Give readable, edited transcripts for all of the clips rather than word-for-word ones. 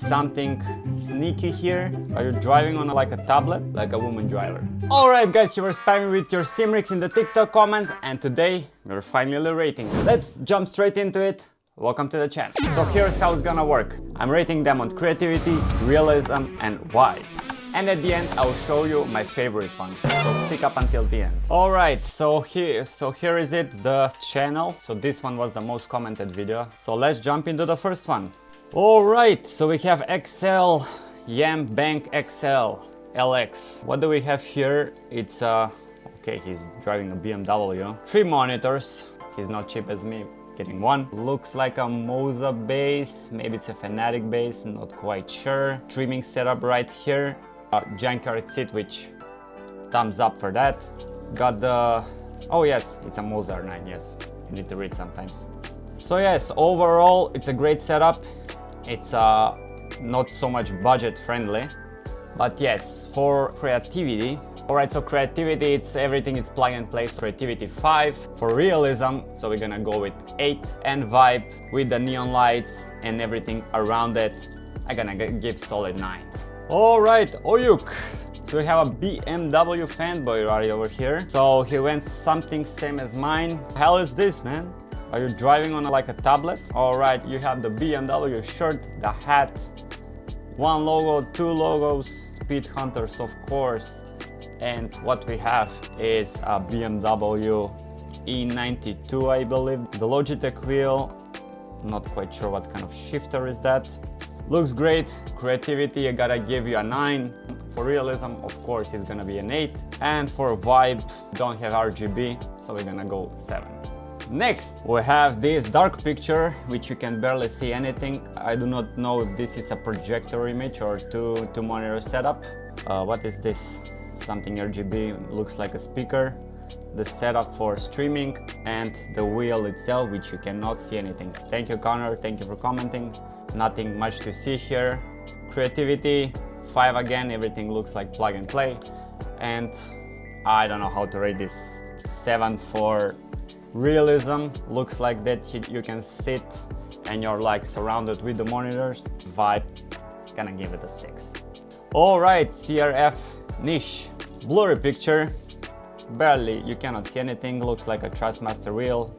something sneaky here? Are you driving on like a tablet, like a woman driver? Alright guys, you were spamming with your simrics in the TikTok comments, and today we're finally rating. Let's jump straight into it. Welcome to the channel. So here's how it's gonna work. I'm rating them on creativity, realism, and vibe. And at the end, I'll show you my favorite one. So stick up until the end. Alright, so here is it, the channel. So this one was the most commented video. So let's jump into the first one. Alright, so we have XL, Yam Bank XL, LX. What do we have here? It's okay, he's driving a BMW. 3 monitors. He's not cheap as me. Getting one. Looks like a Moza base, maybe it's a Fanatec base, not quite sure. Streaming setup right here. Junkyard seat, which thumbs up for that. Got the, oh yes, it's a Moza R9, yes, you need to read sometimes. So yes, overall it's a great setup. It's not so much budget friendly, but yes, for creativity. Alright, so creativity, it's everything, it's plug and play, so creativity 5. For realism, so we're gonna go with 8. And vibe, with the neon lights and everything around it, I'm gonna give solid 9. Alright, Oyuk. So we have a BMW fanboy right over here. So he went something same as mine. Hell is this, man? Are you driving on like a tablet? Alright, you have the BMW shirt, the hat, 1 logo, 2 logos, Speed Hunters of course. And what we have is a BMW E92, I believe. The Logitech wheel, not quite sure what kind of shifter is that. Looks great. Creativity, I gotta give you a 9. For realism, of course, it's gonna be an 8. And for vibe, don't have RGB, so we're gonna go 7. Next, we have this dark picture, which you can barely see anything. I do not know if this is a projector image or two monitor setup. What is this? Something RGB, looks like a speaker. The setup for streaming and the wheel itself, which you cannot see anything. Thank you, Connor, thank you for commenting. Nothing much to see here. Creativity 5 again, everything looks like plug and play. And I don't know how to rate this. 7 for realism, looks like that you can sit and you're like surrounded with the monitors. Vibe, gonna give it a 6. Alright, CRF niche, blurry picture, barely, you cannot see anything. Looks like a Trustmaster wheel,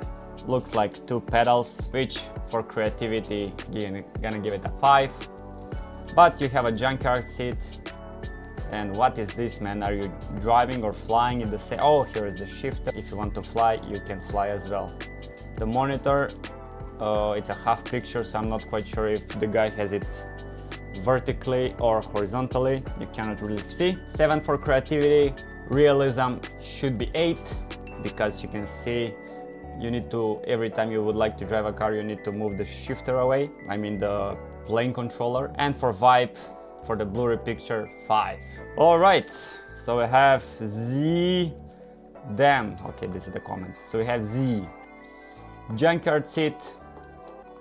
looks like 2 pedals, which for creativity gonna give it a 5. But you have a junkyard seat. And what is this, man? Are you driving or flying in the same? Oh, here is the shifter. If you want to fly, you can fly as well. The monitor, it's a half picture, so I'm not quite sure if the guy has it vertically or horizontally. You cannot really see. 7 for creativity. Realism should be 8, because you can see you need to, every time you would like to drive a car, you need to move the shifter away. I mean the plane controller. And for vibe, for the blurry picture, 5. Alright, so we have Z. Damn, okay, this is the comment. So we have Z. Junkyard seat,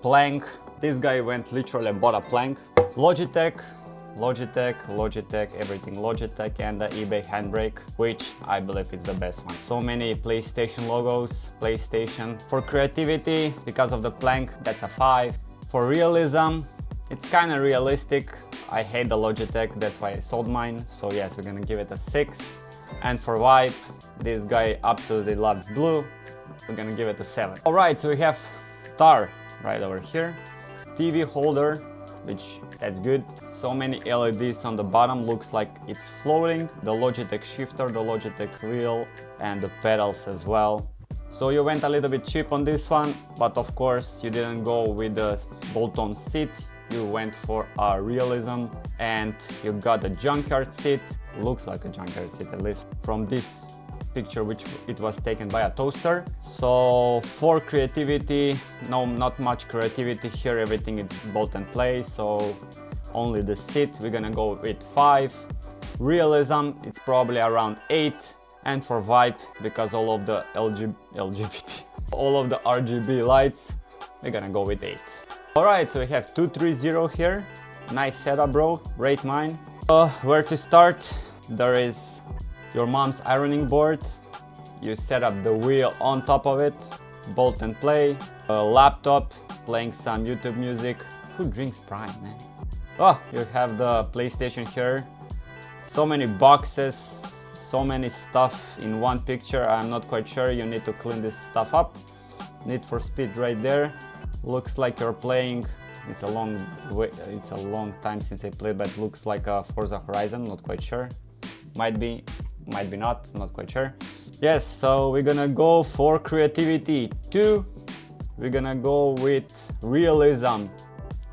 plank. This guy went literally bought a plank. Logitech, everything Logitech, and the eBay handbrake, which I believe is the best one. So many PlayStation logos, PlayStation. For creativity, because of the plank, that's a 5. For realism, it's kind of realistic. I hate the Logitech, that's why I sold mine. So yes, we're gonna give it a 6. And for vibe, this guy absolutely loves blue. We're gonna give it a 7. Alright, so we have tar right over here. TV holder, which that's good. So many LEDs on the bottom, looks like it's floating. The Logitech shifter, the Logitech wheel, and the pedals as well. So you went a little bit cheap on this one, but of course you didn't go with the bolt-on seat. You went for a realism, and you got a junkyard seat. Looks like a junkyard seat, at least from this picture, which it was taken by a toaster. So for creativity, no, not much creativity here. Everything is bolt and play, so only the seat. We're gonna go with 5. Realism, it's probably around 8. And for vibe, because all of the LGBT, all of the RGB lights, we're gonna go with 8. Alright, so we have 230 here. Nice setup, bro. Rate mine. Where to start? There is your mom's ironing board. You set up the wheel on top of it. Bolt and play. A laptop, playing some YouTube music. Who drinks Prime, man? Oh, you have the PlayStation here. So many boxes, so many stuff in one picture. I'm not quite sure. You need to clean this stuff up. Need for Speed right there. Looks like you're playing. It's a long time since I played, but looks like a Forza Horizon. Not quite sure. Might be not. Not quite sure. Yes. So we're gonna go for creativity 2. We're gonna go with realism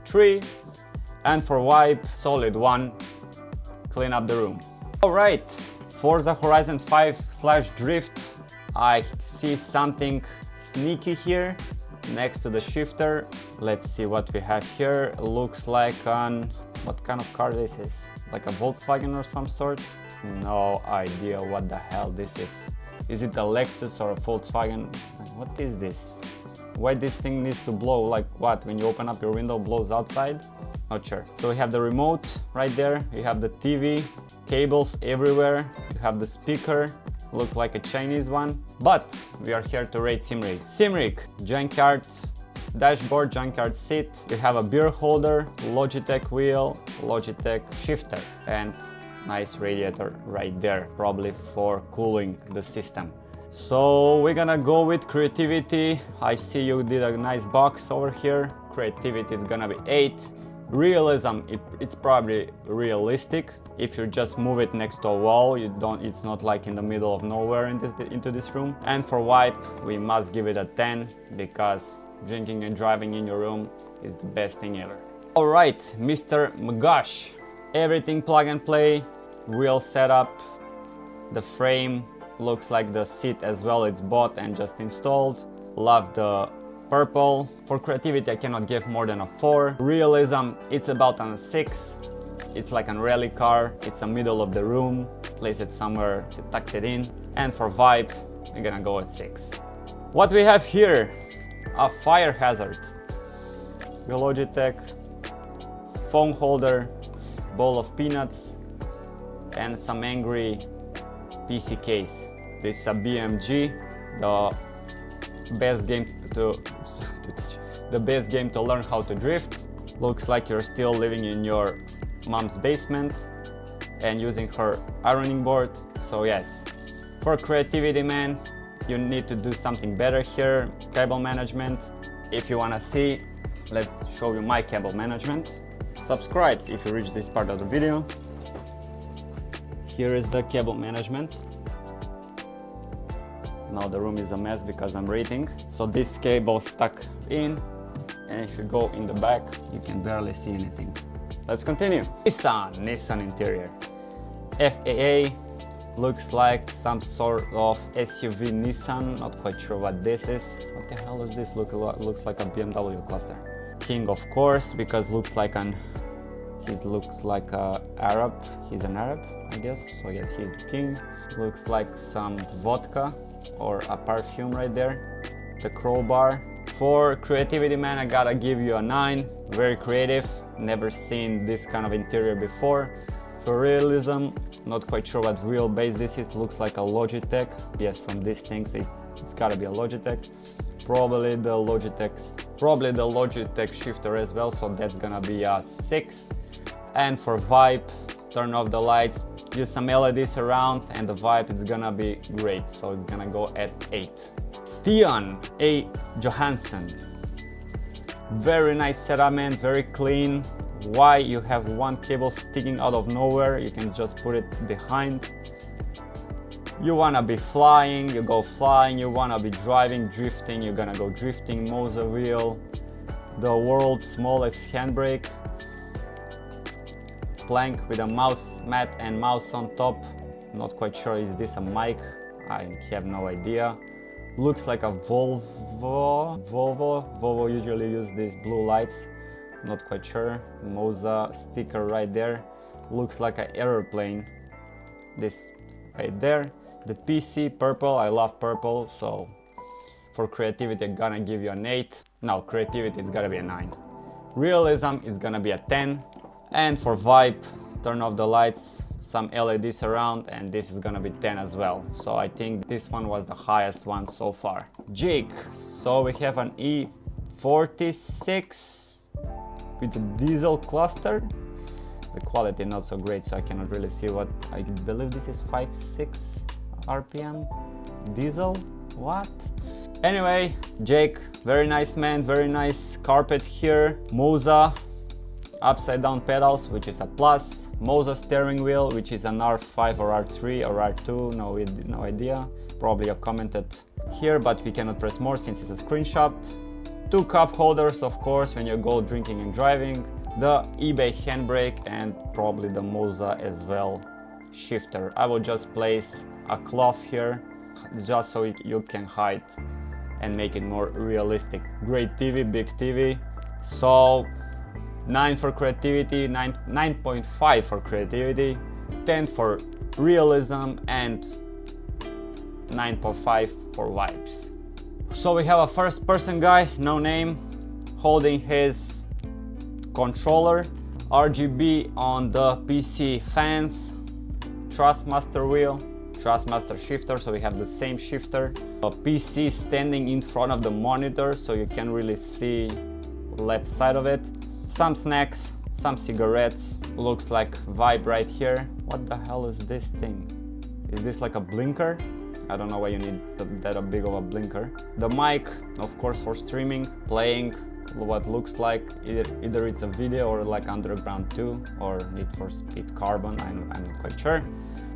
3. And for wipe, solid 1, clean up the room. Alright, Forza Horizon 5/Drift. I see something sneaky here next to the shifter. Let's see what we have here. Looks like what kind of car this is? Like a Volkswagen or some sort? No idea what the hell this is. Is it a Lexus or a Volkswagen? What is this? Why this thing needs to blow? Like what? When you open up your window, blows outside? Not sure. So we have the remote right there. You have the TV, cables everywhere. You have the speaker, look like a Chinese one. But we are here to rate Simrig. Simrig, junkyard dashboard, junkyard seat. You have a beer holder, Logitech wheel, Logitech shifter, and nice radiator right there, probably for cooling the system. So we're gonna go with creativity. I see you did a nice box over here. Creativity is gonna be 8. Realism, it's probably realistic. If you just move it next to a wall, it's not like in the middle of nowhere into this room. And for wipe, we must give it a 10 because drinking and driving in your room is the best thing ever. All right, Mr. Mgosh, everything plug and play, wheel setup, the frame. Looks like the seat as well, it's bought and just installed. Love the purple. For creativity, I cannot give more than a 4. Realism, it's about a 6. It's like a rally car. It's the middle of the room. Place it somewhere to tuck it in. And for vibe, we're gonna go at 6. What we have here, a fire hazard. The Logitech phone holder, bowl of peanuts, and some angry PC case. This is a BMG, the best game to learn how to drift. Looks like you're still living in your mom's basement and using her ironing board. So yes, for creativity, man, you need to do something better here. Cable management. If you wanna see, let's show you my cable management. Subscribe if you reach this part of the video. Here is the cable management. Now the room is a mess because I'm rating. So this cable stuck in, and if you go in the back, you can barely see anything. Let's continue. Nissan interior. FAA, looks like some sort of SUV Nissan. Not quite sure what this is. What the hell is this? Looks like a BMW cluster. King, of course, because looks like he looks like a Arab. He's an Arab, I guess. So yes, he's the king. Looks like some vodka or a perfume right there. The crowbar. For creativity, man, I gotta give you a 9. Very creative. Never seen this kind of interior before. For realism, not quite sure what wheelbase this is. Looks like a Logitech. Yes, from these things, it's gotta be a Logitech. Probably the Logitech shifter as well. So that's gonna be a 6. And for vibe, turn off the lights, use some LEDs around, and the vibe is gonna be great. So it's gonna go at 8. Stian A. Johansson. Very nice setup, man, very clean. Why you have one cable sticking out of nowhere? You can just put it behind. You wanna be flying, you go flying. You wanna be driving, drifting, you're gonna go drifting. Moza wheel, the world's smallest handbrake. Plank with a mouse mat and mouse on top. Not quite sure, is this a mic? I have no idea. Looks like a Volvo usually use these blue lights. Not quite sure. Moza sticker right there. Looks like an airplane. This right there. The PC purple, I love purple, so for creativity I'm gonna give you an 8. No, creativity is gonna be a 9. Realism is gonna be a 10. And for vibe, turn off the lights, some LEDs around, and this is gonna be 10 as well. So I think this one was the highest one so far. Jake, so we have an E46 with a diesel cluster. The quality not so great, so I cannot really see what. I believe this is 5.6 RPM diesel. What? Anyway, Jake, very nice man, very nice carpet here. Moza upside down pedals, which is a plus. Moza steering wheel, which is an R5 or R3 or R2, no idea. Probably you commented here, but we cannot press more since it's a screenshot. 2 cup holders, of course, when you go drinking and driving. The eBay handbrake and probably the Moza as well shifter. I will just place a cloth here just so you can hide and make it more realistic. Great TV, big TV. So 9 for creativity, 9.5 for creativity, 10 for realism, and 9.5 for vibes. So we have a first person guy, no name, holding his controller, RGB on the PC fans, Trustmaster wheel, Trustmaster shifter, so we have the same shifter. A PC standing in front of the monitor so you can really see left side of it. Some snacks, some cigarettes, looks like vibe right here. What the hell is this thing? Is this like a blinker? I don't know why you need that big of a blinker. The mic, of course, for streaming, playing what looks like either it's a video or like Underground 2 or Need for Speed Carbon, I'm not quite sure.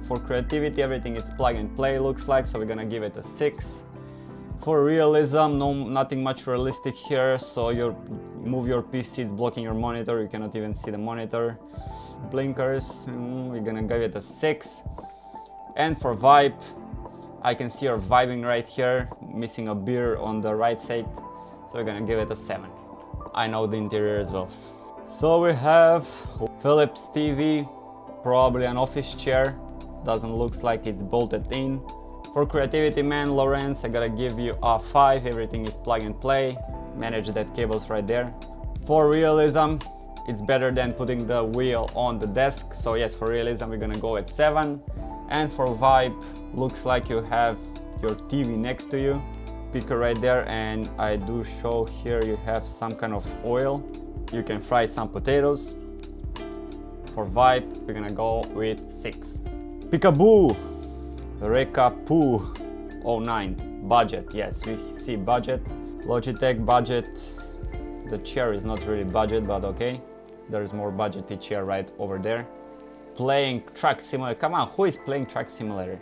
For creativity, everything is plug and play looks like, so we're gonna give it a 6. For realism, nothing much realistic here, so you move your PC, it's blocking your monitor, you cannot even see the monitor. Blinkers, we're gonna give it a 6. And for vibe, I can see you're vibing right here, missing a beer on the right side, so we're gonna give it a 7. I know the interior as well. So we have Philips TV, probably an office chair, doesn't look like it's bolted in. For creativity, man, Lawrence, I gotta give you a 5, everything is plug and play, manage that cables right there. For realism, it's better than putting the wheel on the desk, so yes, for realism we're gonna go at 7. And for vibe, looks like you have your TV next to you, speaker right there, and I do show here you have some kind of oil, you can fry some potatoes. For vibe, we're gonna go with 6. Peekaboo, Rekapoo 09, budget, yes, we see budget. Logitech budget, the chair is not really budget, but okay, there's more budgety chair right over there. Playing Truck Simulator, come on, who is playing Truck Simulator?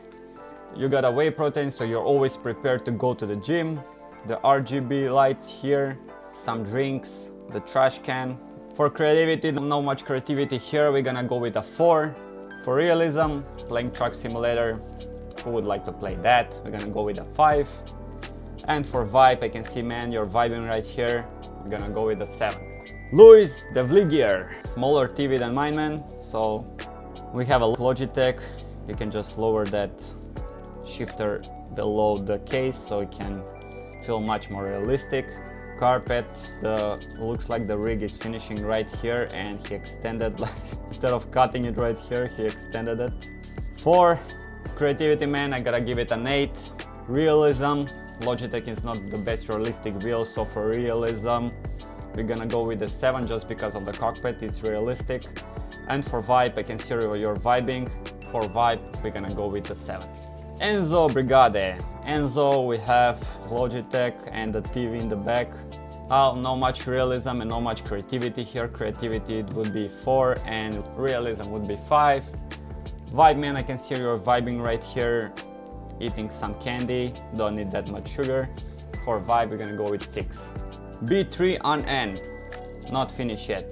You got a whey protein, so you're always prepared to go to the gym. The RGB lights here, some drinks, the trash can. For creativity, not much creativity here, we're gonna go with a 4. For realism, playing Truck Simulator, who would like to play that? We're gonna go with a 5. And for vibe, I can see, man, you're vibing right here, we're gonna go with a 7. Louis de Vligier, smaller TV than mine, man, so we have a Logitech, you can just lower that shifter below the case so it can feel much more realistic. Carpet, looks like the rig is finishing right here and he extended, like, instead of cutting it right here, he extended it. For creativity, man, I gotta give it an 8. Realism, Logitech is not the best realistic wheel, so for realism, we're gonna go with a 7 just because of the cockpit, it's realistic. And for vibe, I can see you're vibing. For vibe, we're gonna go with a 7. Enzo Brigade. Enzo, we have Logitech and the TV in the back. Not much realism and not much creativity here. Creativity it would be 4 and realism would be 5. Vibe, man, I can see you're vibing right here, eating some candy, don't need that much sugar. For vibe, we're gonna go with 6. B3 on N, not finished yet.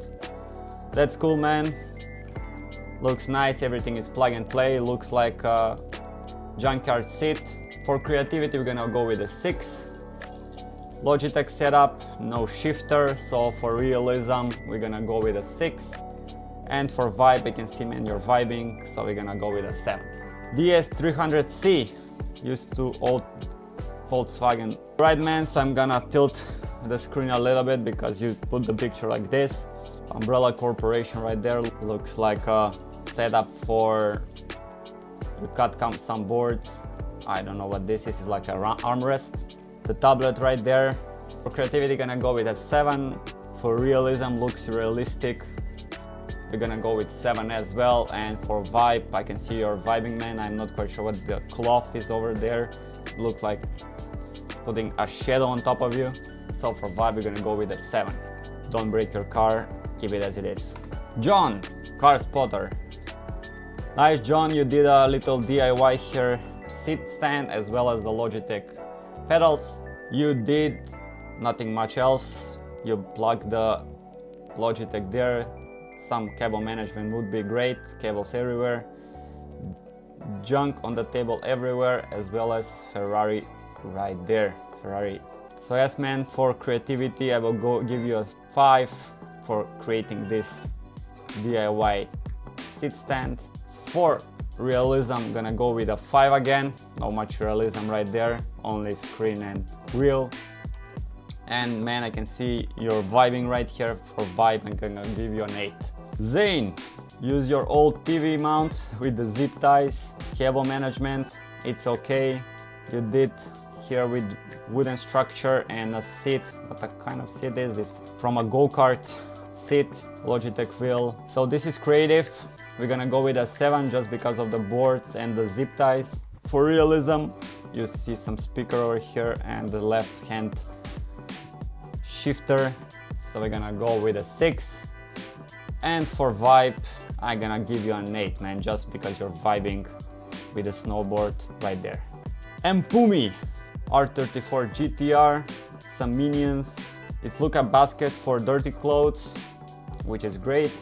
That's cool, man. Looks nice, everything is plug and play, looks like a junkyard seat. For creativity, we're gonna go with a 6. Logitech setup, no shifter, so for realism, we're gonna go with a 6. And for vibe, I can see, man, you're vibing, so we're gonna go with a 7. DS300C, used to old Volkswagen. Right, man, so I'm gonna tilt the screen a little bit because you put the picture like this. Umbrella Corporation right there, looks like a setup for, you cut some boards. I don't know what this is, it's like a armrest. The tablet right there. For creativity, gonna go with a 7. For realism, looks realistic. we're gonna go with 7 as well. And for vibe, I can see your vibing man. I'm not quite sure what the cloth is over there. It looks like putting a shadow on top of you. So for vibe, we're gonna go with a 7. Don't break your car, keep it as it is. John, car spotter. Nice, John, you did a little DIY here. Seat stand as well as the Logitech pedals. You did nothing much else. You plug the Logitech there. Some cable management would be great. Cables everywhere. Junk on the table everywhere, as well as Ferrari right there. Ferrari. So yes, man, for creativity I will give you a 5 for creating this DIY seat stand. For realism, I'm gonna go with a 5 again. Not much realism right there, only screen and wheel. And man, I can see you're vibing right here. For vibe, I'm gonna give you an 8. Zane, use your old TV mount with the zip ties. Cable management, it's okay. You did here with wooden structure and a seat. What kind of seat is this? From a go-kart seat, Logitech wheel. So this is creative. We're gonna go with a 7 just because of the boards and the zip ties. For realism, you see some speaker over here and the left hand shifter. So we're gonna go with a 6. And for vibe, I'm gonna give you an 8, man, just because you're vibing with the snowboard right there. And Pumi, R34 GTR, some minions. It's look a basket for dirty clothes, which is great.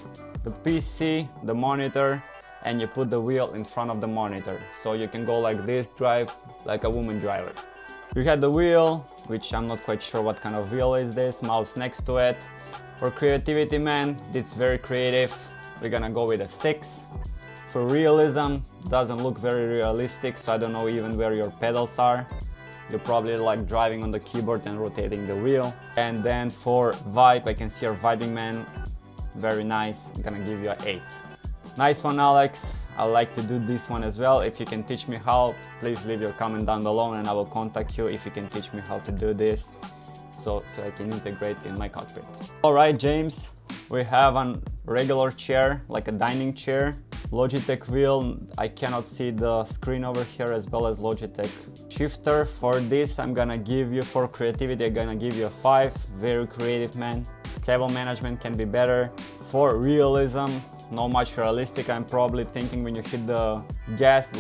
The PC, the monitor, and you put the wheel in front of the monitor. So you can go like this, drive like a woman driver. You had the wheel, which I'm not quite sure what kind of wheel is this, mouse next to it. For creativity, man, it's very creative. We're gonna go with a 6. For realism, doesn't look very realistic, so I don't know even where your pedals are. You're probably like driving on the keyboard and rotating the wheel. And then for vibe, I can see your vibing man. Very nice. I'm gonna give you an 8. Nice one, Alex. I like to do this one as well. If you can teach me how, please leave your comment down below and I will contact you if you can teach me how to do this so I can integrate in my cockpit. Alright, James, we have a regular chair, like a dining chair. Logitech wheel, I cannot see the screen over here, as well as Logitech shifter. For this, I'm gonna give you, for creativity, I'm gonna give you a 5. Very creative, man. Cable management can be better. For realism, not much realistic. I'm probably thinking when you hit the gas,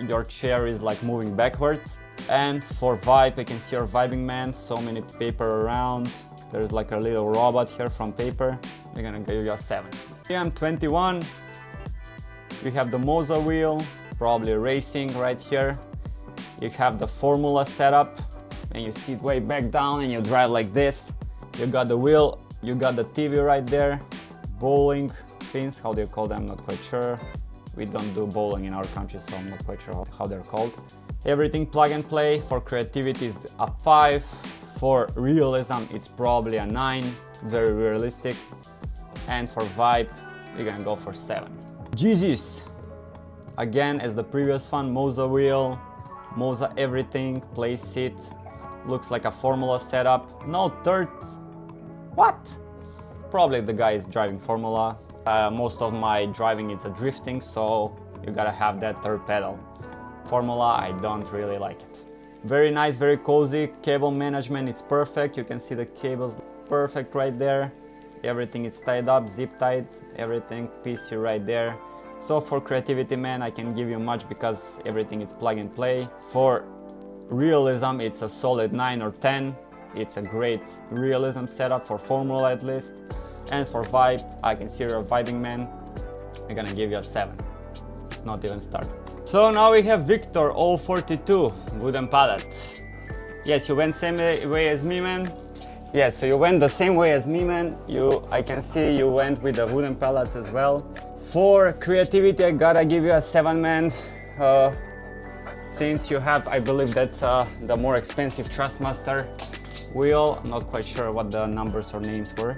your chair is like moving backwards. And for vibe, I can see your vibing man. So many paper around. There's like a little robot here from paper. We're gonna give you a 7. TM21. We have the Moza wheel, probably racing right here. You have the Formula setup, and you sit way back down and you drive like this. You got the wheel, you got the TV right there. Bowling pins, how do you call them? I'm not quite sure. We don't do bowling in our country, so I'm not quite sure how they're called. Everything plug and play. For creativity is a 5. For realism, it's probably a 9. Very realistic. And for vibe, we're gonna go for 7. Jesus, again as the previous one, Moza wheel, Moza everything, play seat, looks like a Formula setup. No third, what? Probably the guy is driving Formula. Most of my driving is a drifting, so you gotta have that third pedal. Formula, I don't really like it. Very nice, very cozy. Cable management is perfect. You can see the cables perfect right there. Everything is tied up, zip tied, everything, PC right there. So for creativity, man, I can give you much because everything is plug and play. For realism, it's a solid 9 or 10. It's a great realism setup for Formula at least. And for vibe, I can see you're a vibing man. I'm gonna give you a 7. It's not even started. So now we have Victor 042 wooden pallets. Yes, you went same way as me, man. Yeah, so you went the same way as me, man. I can see you went with the wooden pallets as well. For creativity, I gotta give you a 7, man. Since you have, I believe that's the more expensive Trustmaster wheel. I'm not quite sure what the numbers or names were.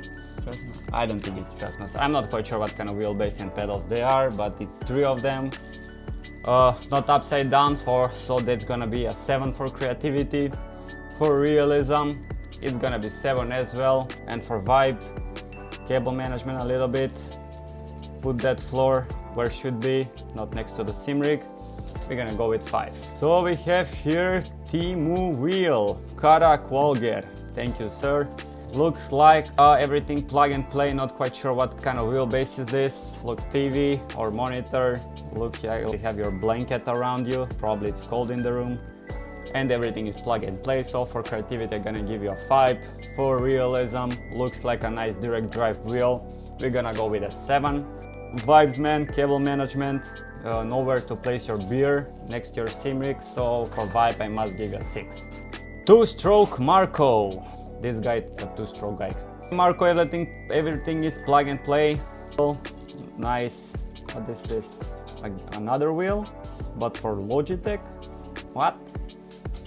I don't think it's Trustmaster. I'm not quite sure what kind of wheelbase and pedals they are, but it's 3 of them. Not upside down, so that's gonna be a 7 for creativity. For realism, it's gonna be 7 as well. And for vibe, cable management a little bit. put that floor where it should be, not next to the sim rig. We're gonna go with 5. So we have here Timu wheel, Kara Qualger. Thank you, sir. Looks like everything plug and play. Not quite sure what kind of wheelbase is this. Looks TV or monitor. Look, you have your blanket around you. Probably it's cold in the room. And everything is plug and play. So for creativity, I'm gonna give you a 5. For realism, looks like a nice direct drive wheel. We're gonna go with a 7. Vibes, man, cable management. Nowhere to place your beer next to your sim rig. So for vibe, I must give you a 6. 2-stroke Marco. This guy is a 2-stroke guy. Marco, everything is plug and play. Nice. What is this? Like another wheel, but for Logitech. What?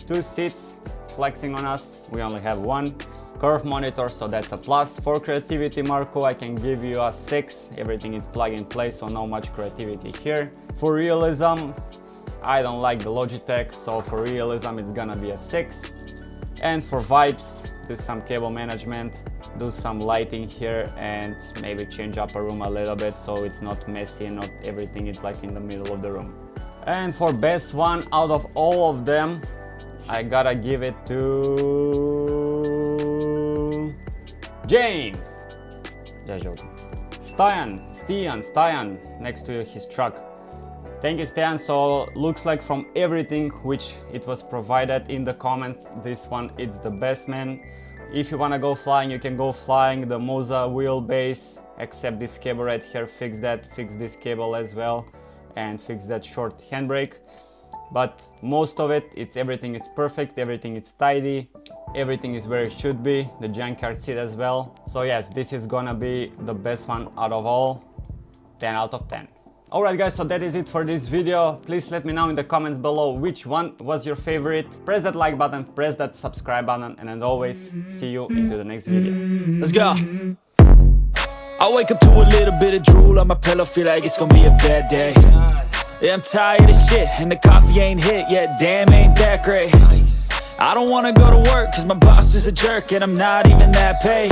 2 seats flexing on us. We only have 1. Curve monitor, so that's a plus. For creativity, Marco, I can give you a 6. Everything is plug and play, so not much creativity here. For realism, I don't like the Logitech, so for realism it's gonna be a 6. And for vibes, do some cable management, do some lighting here, and maybe change up a room a little bit so it's not messy and not everything is like in the middle of the room. And for best one out of all of them, I gotta give it to James. Just joking. Stian, next to his truck. Thank you, Stian. So looks like from everything which it was provided in the comments, this one it's the best, man. If you wanna go flying, you can go flying. The Moza wheelbase, except this cable right here, fix that, fix this cable as well, and fix that short handbrake. But most of it, everything is perfect, everything is tidy, everything is where it should be, the junkyard seat as well. So yes, this is gonna be the best one out of all. 10 out of 10. Alright guys, so that is it for this video. Please let me know in the comments below which one was your favorite. Press that like button, press that subscribe button, and as always, see you into the next video. Let's go. I wake up to a little bit of drool on my pillow, feel like it's gonna be a bad day. Yeah, I'm tired of shit, and the coffee ain't hit yet, damn ain't that great. I don't wanna go to work, cause my boss is a jerk, and I'm not even that paid.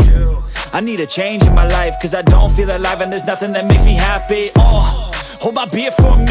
I need a change in my life, cause I don't feel alive, and there's nothing that makes me happy. Hold my beer for a minute.